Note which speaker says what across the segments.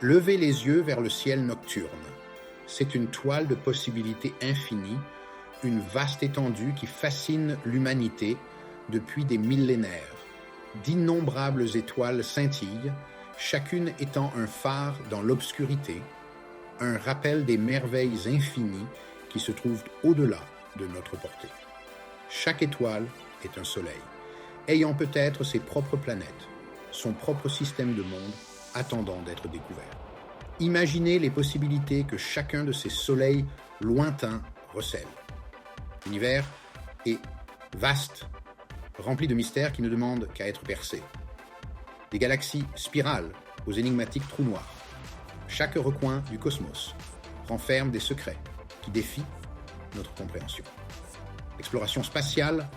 Speaker 1: Levez les yeux vers le ciel nocturne. C'est une toile de possibilités infinies, une vaste étendue qui fascine l'humanité depuis des millénaires. D'innombrables étoiles scintillent, chacune étant un phare dans l'obscurité, un rappel des merveilles infinies qui se trouvent au-delà de notre portée. Chaque étoile est un soleil, ayant peut-être ses propres planètes, son propre système de monde attendant d'être découvert. Imaginez les possibilités que chacun de ces soleils lointains recèle. L'univers est vaste, rempli de mystères qui ne demandent qu'à être percés. Des galaxies spirales aux énigmatiques trous noirs. Chaque recoin du cosmos renferme des secrets qui défient notre compréhension. L'exploration spatiale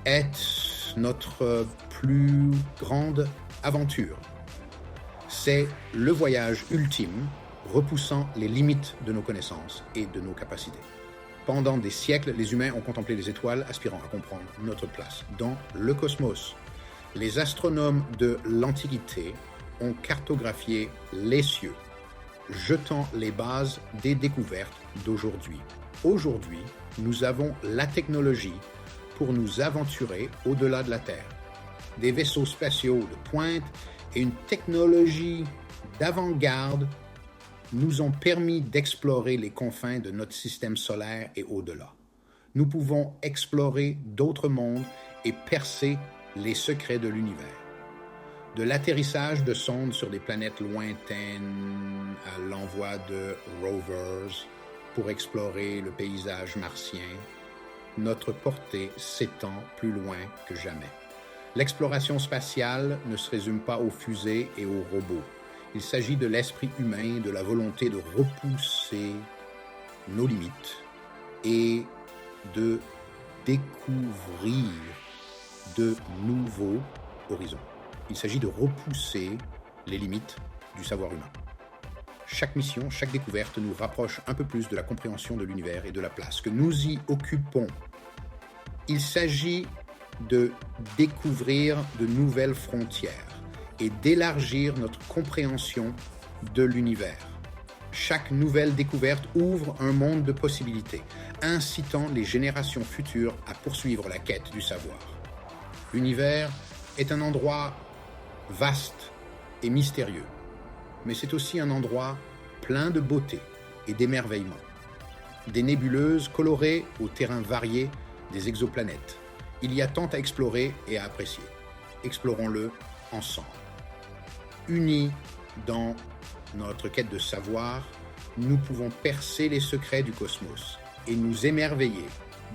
Speaker 1: est notre plus grande aventure. C'est le voyage ultime, repoussant les limites de nos connaissances et de nos capacités. Pendant des siècles, les humains ont contemplé les étoiles, aspirant à comprendre notre place dans le cosmos. Les astronomes de l'Antiquité ont cartographié les cieux, jetant les bases des découvertes d'aujourd'hui. Aujourd'hui, nous avons la technologie pour nous aventurer au-delà de la Terre. Des vaisseaux spatiaux de pointe et une technologie d'avant-garde nous ont permis d'explorer les confins de notre système solaire et au-delà. Nous pouvons explorer d'autres mondes et percer les secrets de l'univers. De l'atterrissage de sondes sur des planètes lointaines à l'envoi de rovers pour explorer le paysage martien, notre portée s'étend plus loin que jamais. L'exploration spatiale ne se résume pas aux fusées et aux robots. Il s'agit de l'esprit humain, de la volonté de repousser nos limites et de découvrir de nouveaux horizons. Il s'agit de repousser les limites du savoir humain. Chaque mission, chaque découverte nous rapproche un peu plus de la compréhension de l'univers et de la place que nous y occupons. Il s'agit de découvrir de nouvelles frontières et d'élargir notre compréhension de l'univers. Chaque nouvelle découverte ouvre un monde de possibilités, incitant les générations futures à poursuivre la quête du savoir. L'univers est un endroit vaste et mystérieux, mais c'est aussi un endroit plein de beauté et d'émerveillement. Des nébuleuses colorées aux terrains variés des exoplanètes. Il y a tant à explorer et à apprécier. Explorons-le ensemble. Unis dans notre quête de savoir, nous pouvons percer les secrets du cosmos et nous émerveiller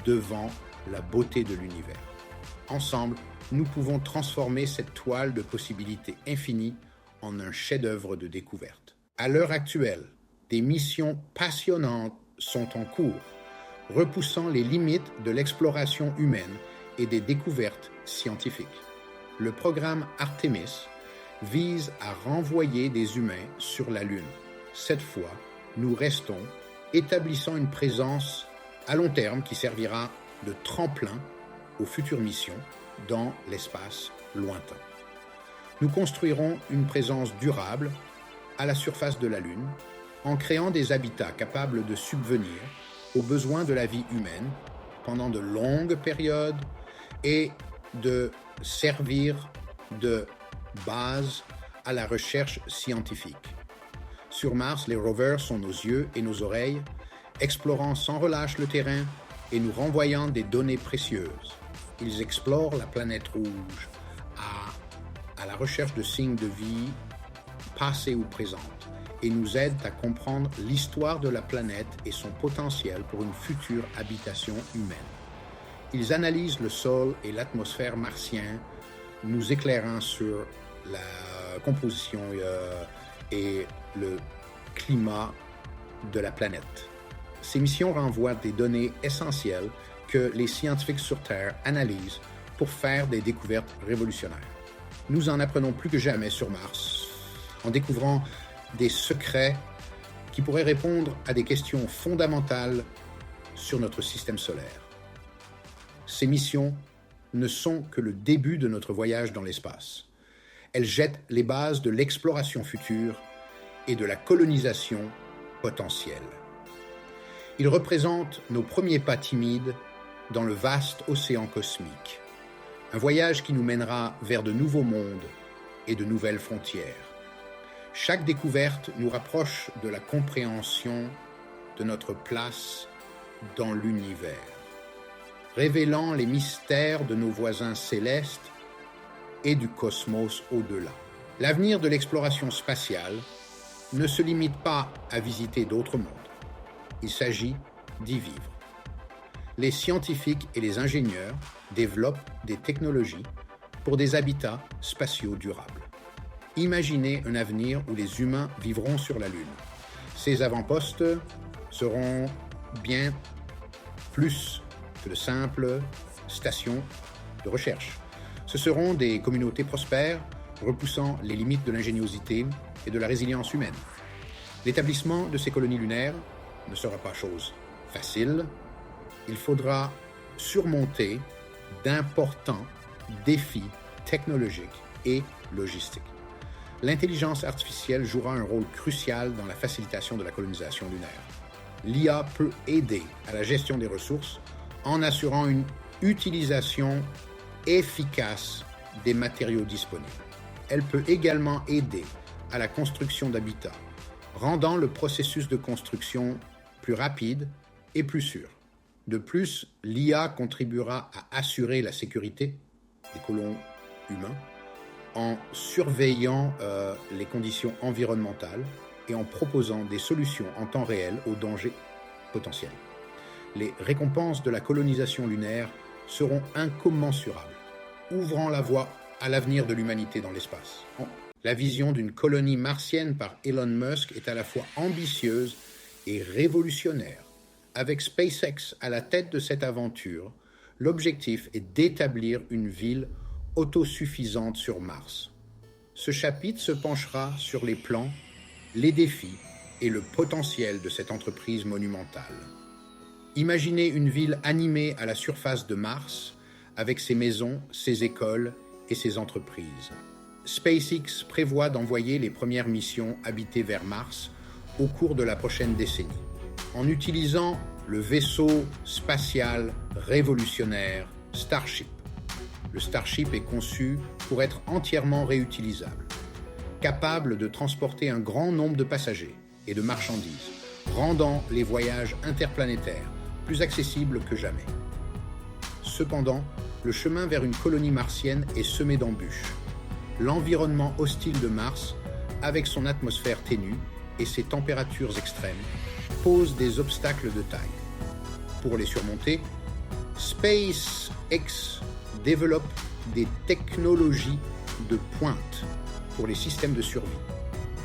Speaker 1: devant la beauté de l'univers. Ensemble, nous pouvons transformer cette toile de possibilités infinies en un chef-d'œuvre de découverte. À l'heure actuelle, des missions passionnantes sont en cours, repoussant les limites de l'exploration humaine et des découvertes scientifiques. Le programme Artemis vise à renvoyer des humains sur la Lune. Cette fois, nous restons, établissant une présence à long terme qui servira de tremplin aux futures missions dans l'espace lointain. Nous construirons une présence durable à la surface de la Lune en créant des habitats capables de subvenir aux besoins de la vie humaine pendant de longues périodes et de servir de base à la recherche scientifique. Sur Mars, les rovers sont nos yeux et nos oreilles, explorant sans relâche le terrain et nous renvoyant des données précieuses. Ils explorent la planète rouge à la recherche de signes de vie passée ou présente et nous aident à comprendre l'histoire de la planète et son potentiel pour une future habitation humaine. Ils analysent le sol et l'atmosphère martien, nous éclairant sur la composition et le climat de la planète. Ces missions renvoient des données essentielles que les scientifiques sur Terre analysent pour faire des découvertes révolutionnaires. Nous en apprenons plus que jamais sur Mars, en découvrant des secrets qui pourraient répondre à des questions fondamentales sur notre système solaire. Ces missions ne sont que le début de notre voyage dans l'espace. Elles jettent les bases de l'exploration future et de la colonisation potentielle. Il représente nos premiers pas timides dans le vaste océan cosmique, un voyage qui nous mènera vers de nouveaux mondes et de nouvelles frontières. Chaque découverte nous rapproche de la compréhension de notre place dans l'univers, révélant les mystères de nos voisins célestes et du cosmos au-delà. L'avenir de l'exploration spatiale ne se limite pas à visiter d'autres mondes. Il s'agit d'y vivre. Les scientifiques et les ingénieurs développent des technologies pour des habitats spatiaux durables. Imaginez un avenir où les humains vivront sur la Lune. Ces avant-postes seront bien plus que de simples stations de recherche. Ce seront des communautés prospères, repoussant les limites de l'ingéniosité et de la résilience humaine. L'établissement de ces colonies lunaires ne sera pas chose facile. Il faudra surmonter d'importants défis technologiques et logistiques. L'intelligence artificielle jouera un rôle crucial dans la facilitation de la colonisation lunaire. L'IA peut aider à la gestion des ressources en assurant une utilisation efficace des matériaux disponibles. Elle peut également aider à la construction d'habitats, rendant le processus de construction plus rapide et plus sûr. De plus, l'IA contribuera à assurer la sécurité des colons humains en surveillant les conditions environnementales et en proposant des solutions en temps réel aux dangers potentiels. Les récompenses de la colonisation lunaire seront incommensurables, ouvrant la voie à l'avenir de l'humanité dans l'espace. La vision d'une colonie martienne par Elon Musk est à la fois ambitieuse et révolutionnaire. Avec SpaceX à la tête de cette aventure, l'objectif est d'établir une ville autosuffisante sur Mars. Ce chapitre se penchera sur les plans, les défis et le potentiel de cette entreprise monumentale. Imaginez une ville animée à la surface de Mars, avec ses maisons, ses écoles et ses entreprises. SpaceX prévoit d'envoyer les premières missions habitées vers Mars au cours de la prochaine décennie, en utilisant le vaisseau spatial révolutionnaire Starship. Le Starship est conçu pour être entièrement réutilisable, capable de transporter un grand nombre de passagers et de marchandises, rendant les voyages interplanétaires plus accessibles que jamais. Cependant, le chemin vers une colonie martienne est semé d'embûches. L'environnement hostile de Mars, avec son atmosphère ténue et ses températures extrêmes, pose des obstacles de taille. Pour les surmonter, SpaceX développe des technologies de pointe pour les systèmes de survie,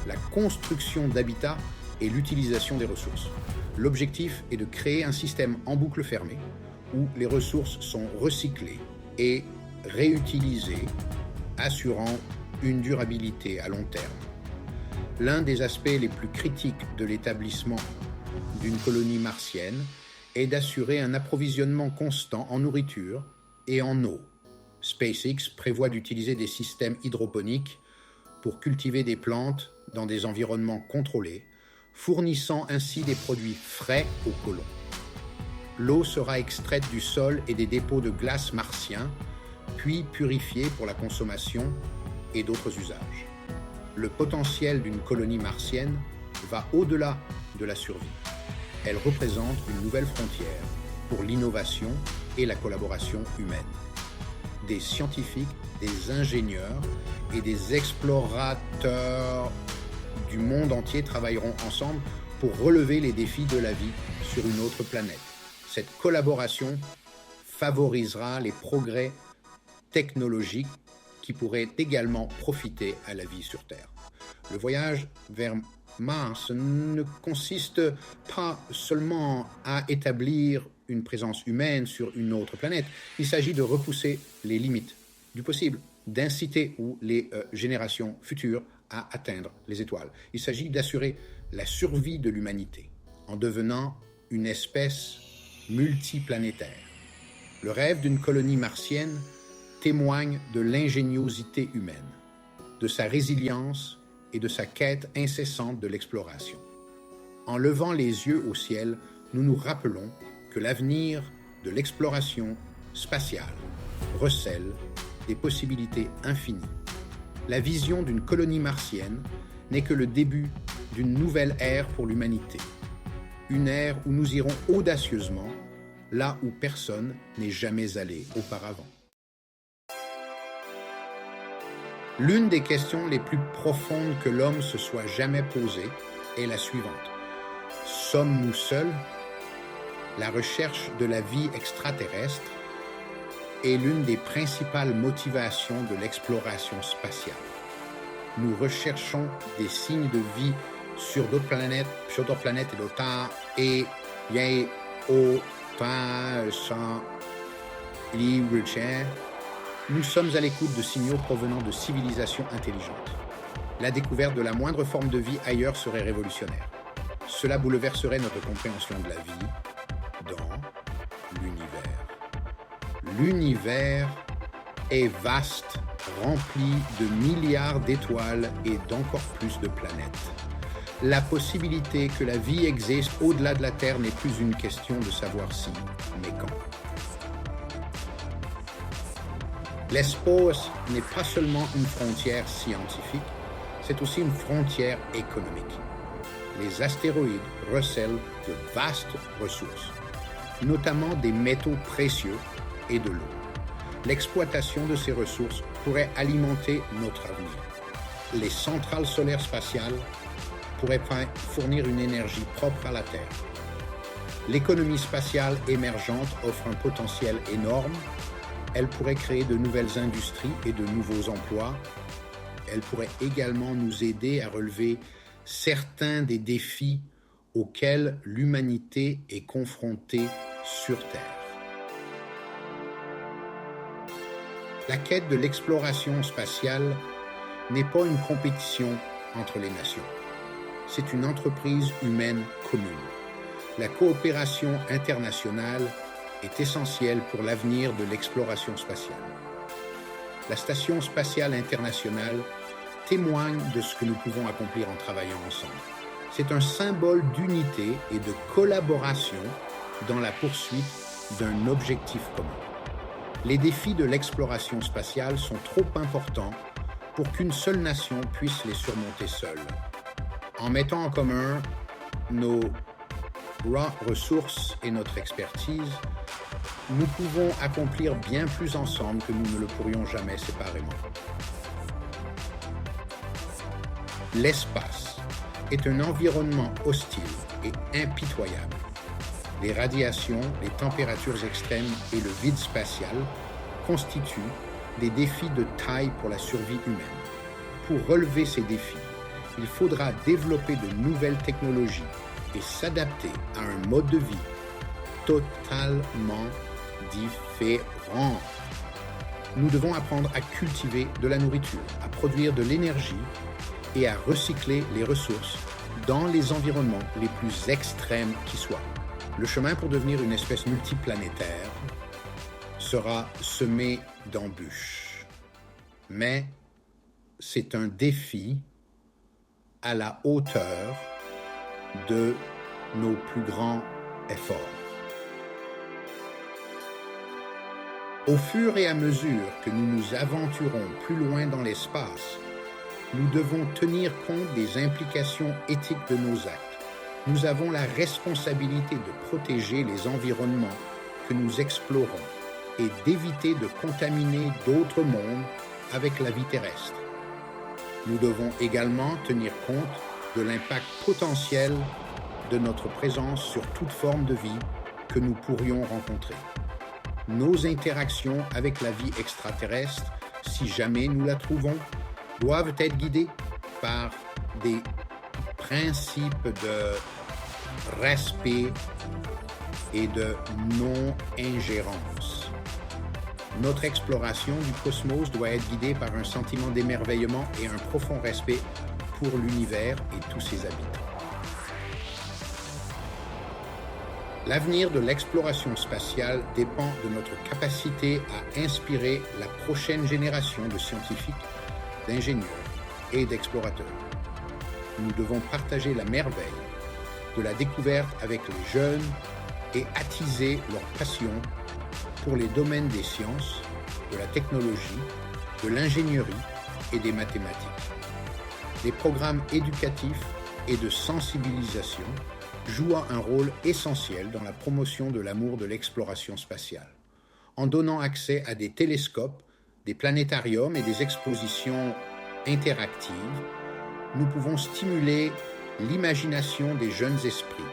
Speaker 1: la construction d'habitats et l'utilisation des ressources. L'objectif est de créer un système en boucle fermée où les ressources sont recyclées et réutilisées, assurant une durabilité à long terme. L'un des aspects les plus critiques de l'établissement d'une colonie martienne est d'assurer un approvisionnement constant en nourriture et en eau. SpaceX prévoit d'utiliser des systèmes hydroponiques pour cultiver des plantes dans des environnements contrôlés, fournissant ainsi des produits frais aux colons. L'eau sera extraite du sol et des dépôts de glace martiens, puis purifiée pour la consommation et d'autres usages. Le potentiel d'une colonie martienne va au-delà de la survie. Elle représente une nouvelle frontière pour l'innovation et la collaboration humaine. Des scientifiques, des ingénieurs et des explorateurs du monde entier travailleront ensemble pour relever les défis de la vie sur une autre planète. Cette collaboration favorisera les progrès technologiques qui pourraient également profiter à la vie sur Terre. Le voyage vers Mars ne consiste pas seulement à établir une présence humaine sur une autre planète. Il s'agit de repousser les limites du possible, d'inciter les générations futures à atteindre les étoiles. Il s'agit d'assurer la survie de l'humanité en devenant une espèce multiplanétaire. Le rêve d'une colonie martienne témoigne de l'ingéniosité humaine, de sa résilience et de sa quête incessante de l'exploration. En levant les yeux au ciel, nous nous rappelons que l'avenir de l'exploration spatiale recèle des possibilités infinies. La vision d'une colonie martienne n'est que le début d'une nouvelle ère pour l'humanité. Une ère où nous irons audacieusement là où personne n'est jamais allé auparavant. L'une des questions les plus profondes que l'homme se soit jamais posée est la suivante. Sommes-nous seuls? La recherche de la vie extraterrestre est l'une des principales motivations de l'exploration spatiale. Nous recherchons des signes de vie sur d'autres planètes et d'autres et bien autant sans libre. Nous sommes à l'écoute de signaux provenant de civilisations intelligentes. La découverte de la moindre forme de vie ailleurs serait révolutionnaire. Cela bouleverserait notre compréhension de la vie dans l'univers. L'univers est vaste, rempli de milliards d'étoiles et d'encore plus de planètes. La possibilité que la vie existe au-delà de la Terre n'est plus une question de savoir si, mais quand. L'espace n'est pas seulement une frontière scientifique, c'est aussi une frontière économique. Les astéroïdes recèlent de vastes ressources, notamment des métaux précieux et de l'eau. L'exploitation de ces ressources pourrait alimenter notre avenir. Les centrales solaires spatiales pourraient fournir une énergie propre à la Terre. L'économie spatiale émergente offre un potentiel énorme. Elle pourrait créer de nouvelles industries et de nouveaux emplois. Elle pourrait également nous aider à relever certains des défis auxquels l'humanité est confrontée sur Terre. La quête de l'exploration spatiale n'est pas une compétition entre les nations. C'est une entreprise humaine commune. La coopération internationale est essentielle pour l'avenir de l'exploration spatiale. La Station spatiale internationale témoigne de ce que nous pouvons accomplir en travaillant ensemble. C'est un symbole d'unité et de collaboration dans la poursuite d'un objectif commun. Les défis de l'exploration spatiale sont trop importants pour qu'une seule nation puisse les surmonter seule. En mettant en commun nos ressources et notre expertise, nous pouvons accomplir bien plus ensemble que nous ne le pourrions jamais séparément. L'espace est un environnement hostile et impitoyable. Les radiations, les températures extrêmes et le vide spatial constituent des défis de taille pour la survie humaine. Pour relever ces défis, il faudra développer de nouvelles technologies et s'adapter à un mode de vie totalement différent. Nous devons apprendre à cultiver de la nourriture, à produire de l'énergie et à recycler les ressources dans les environnements les plus extrêmes qui soient. Le chemin pour devenir une espèce multiplanétaire sera semé d'embûches. Mais c'est un défi à la hauteur de nos plus grands efforts. Au fur et à mesure que nous nous aventurons plus loin dans l'espace, nous devons tenir compte des implications éthiques de nos actes. Nous avons la responsabilité de protéger les environnements que nous explorons et d'éviter de contaminer d'autres mondes avec la vie terrestre. Nous devons également tenir compte de l'impact potentiel de notre présence sur toute forme de vie que nous pourrions rencontrer. Nos interactions avec la vie extraterrestre, si jamais nous la trouvons, doivent être guidées par des principes de respect et de non-ingérence. Notre exploration du cosmos doit être guidée par un sentiment d'émerveillement et un profond respect pour l'univers et tous ses habitants. L'avenir de l'exploration spatiale dépend de notre capacité à inspirer la prochaine génération de scientifiques, d'ingénieurs et d'explorateurs. nous devons partager la merveille de la découverte avec les jeunes et attiser leur passion pour les domaines des sciences, de la technologie, de l'ingénierie et des mathématiques. Les programmes éducatifs et de sensibilisation jouent un rôle essentiel dans la promotion de l'amour de l'exploration spatiale, en donnant accès à des télescopes, des planétariums et des expositions interactives. Nous pouvons stimuler l'imagination des jeunes esprits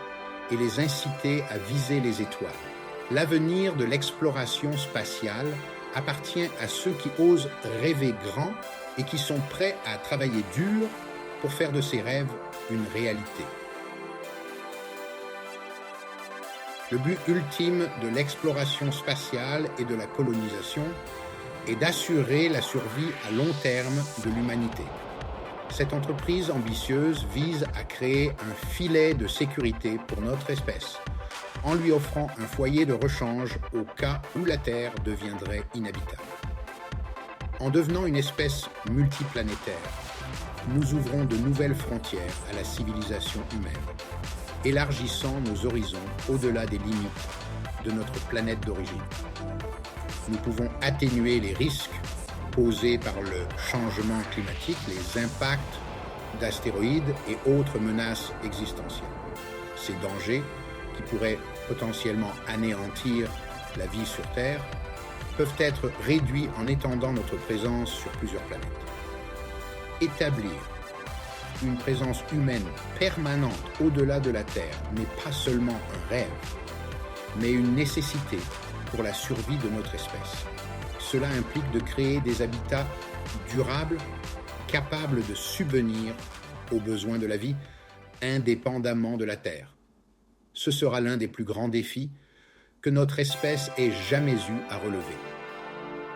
Speaker 1: et les inciter à viser les étoiles. L'avenir de l'exploration spatiale appartient à ceux qui osent rêver grand et qui sont prêts à travailler dur pour faire de ces rêves une réalité. Le but ultime de l'exploration spatiale et de la colonisation est d'assurer la survie à long terme de l'humanité. Cette entreprise ambitieuse vise à créer un filet de sécurité pour notre espèce, en lui offrant un foyer de rechange au cas où la Terre deviendrait inhabitable. En devenant une espèce multiplanétaire, nous ouvrons de nouvelles frontières à la civilisation humaine, élargissant nos horizons au-delà des limites de notre planète d'origine. Nous pouvons atténuer les risques posés par le changement climatique, les impacts d'astéroïdes et autres menaces existentielles. Ces dangers, qui pourraient potentiellement anéantir la vie sur Terre, peuvent être réduits en étendant notre présence sur plusieurs planètes. Établir une présence humaine permanente au-delà de la Terre n'est pas seulement un rêve, mais une nécessité pour la survie de notre espèce. Cela implique de créer des habitats durables, capables de subvenir aux besoins de la vie, indépendamment de la Terre. Ce sera l'un des plus grands défis que notre espèce ait jamais eu à relever.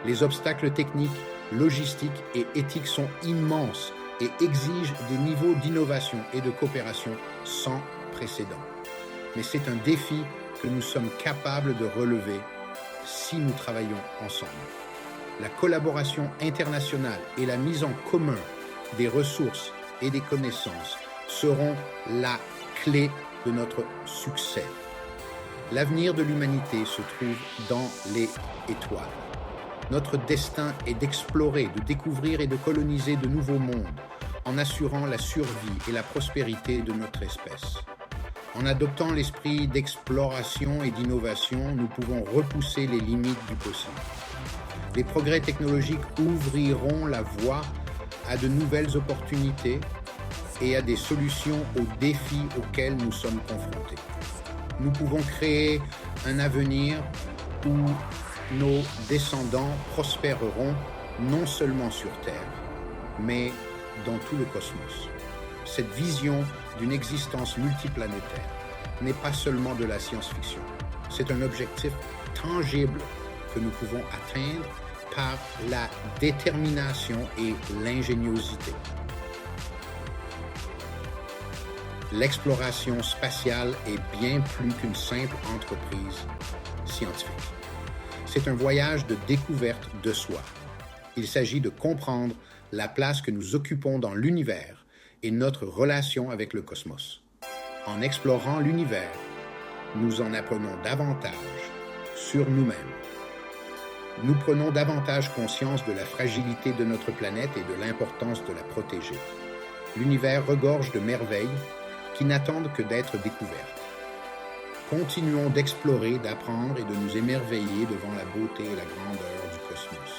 Speaker 1: Les obstacles techniques, logistiques et éthiques sont immenses et exigent des niveaux d'innovation et de coopération sans précédent. Mais c'est un défi que nous sommes capables de relever si nous travaillons ensemble. La collaboration internationale et la mise en commun des ressources et des connaissances seront la clé de notre succès. L'avenir de l'humanité se trouve dans les étoiles. Notre destin est d'explorer, de découvrir et de coloniser de nouveaux mondes en assurant la survie et la prospérité de notre espèce. En adoptant l'esprit d'exploration et d'innovation, nous pouvons repousser les limites du possible. Les progrès technologiques ouvriront la voie à de nouvelles opportunités et à des solutions aux défis auxquels nous sommes confrontés. Nous pouvons créer un avenir où nos descendants prospéreront non seulement sur Terre, mais dans tout le cosmos. Cette vision d'une existence multiplanétaire n'est pas seulement de la science-fiction. C'est un objectif tangible que nous pouvons atteindre par la détermination et l'ingéniosité. L'exploration spatiale est bien plus qu'une simple entreprise scientifique. C'est un voyage de découverte de soi. Il s'agit de comprendre la place que nous occupons dans l'univers et notre relation avec le cosmos. En explorant l'univers, nous en apprenons davantage sur nous-mêmes. Nous prenons davantage conscience de la fragilité de notre planète et de l'importance de la protéger. L'univers regorge de merveilles qui n'attendent que d'être découvertes. Continuons d'explorer, d'apprendre et de nous émerveiller devant la beauté et la grandeur du cosmos.